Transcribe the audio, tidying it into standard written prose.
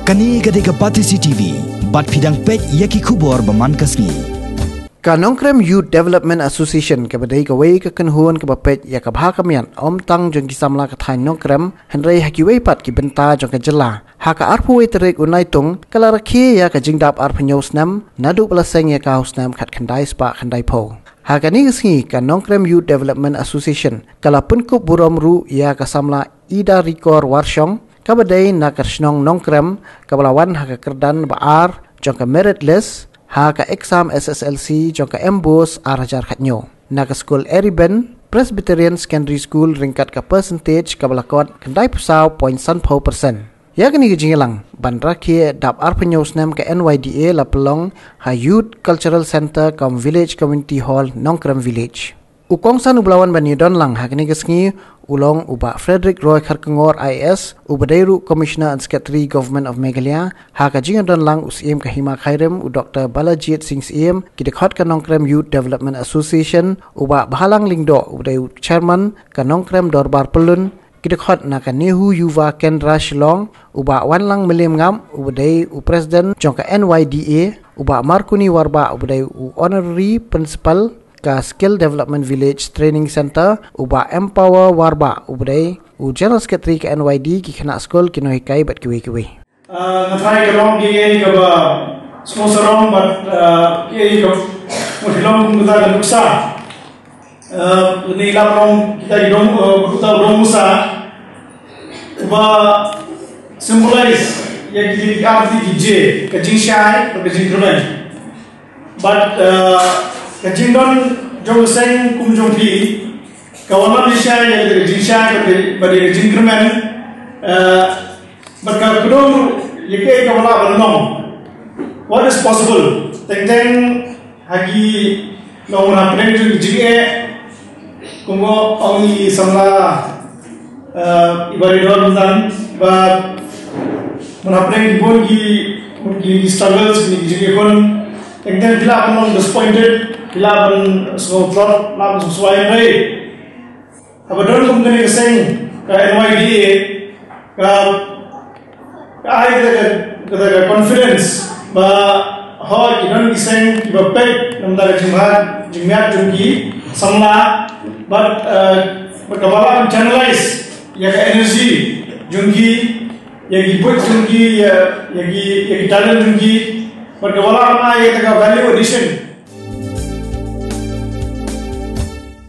Kani gadega Batisi TV, bat pidang pet yaki kubor baman kasni. Kanongkrem Youth Development Association ke badai ke wei ke kenhuan ke bapet ya ke bha kamian om tang jong ki samla ke thai nongkrem henrei haki wei pat ki benta jong ke jela ha ka arpu wei terek unai tung kala rakhi ya ke jingdap arpnyo Snem nadu pelaseng ya ka Snem khat khandai spa khandai pho ha ka ni ngi Kanongkrem Youth Development Association kala Pynkup Burom ru ya ke samla Idarikor Warshong ke badai na kersnong nongkrem ke balawan ha ke kerdan baar jong ke merit list ha ka exam SSLC jong ka embos arajar khatnyo na ka school Eriben Presbyterian Secondary School ringkat ka percentage ka balakot kandai pusau 0.1% ya kini jingelang bandra ke dap arpenyo Snem ka NYDA la pelong ha Youth Cultural Center kam Village Community Hall Nongkrem Village ukongsan ublawan banyudon lang ha kini gesngi ulong uba Frederick Roy Kharkangor IS ubadairu Commissioner and Secretary Government of Meghalaya ha ka jingadon lang usiem ka hima khairem u Dr Balajit Singh Siem kidekhot ka Nongkrem Youth Development Association uba bahalang lingdo ubadairu Chairman ka Nongkrem Dorbar Pelun kidekhot na ka Nehu Yuva Kendra Shillong uba wanlang melim ngam ubadai u President jong ka NYDA uba Markuni Warba ubadai u Honorary Principal ka Skill Development Village Training Center uba Empower Warba ubdai u General Secretary ka NYD ki khana school kino hikai bat kiwe nathai kalong ki ka ba sponsorong bat ki ka muthilong muda nuksa ni lapong kita idong buta musa uba symbolize ya ki arti ki je ka jinshai ka jinkrmen but Kajindon jong seng kum jong pi kawana bisha ya de jinsha ke bade jinkrmen but ka kudong yeke kawala balnom what is possible teng hagi nongna preng jing jige kumo awni samla ibaridor dan ba mona preng bon ki struggles ni jige kon teng bila kon disappointed Laban semua laban sesuai ini. Abadon company keseng ke NYDA ke ada confidence bahwa kita keseng kita pek nampak jumlah jumki Samla, but berkabalan channelize ya ke energy jumki ya gibut jumki ya talent jumki berkabalan mana ya ke value addition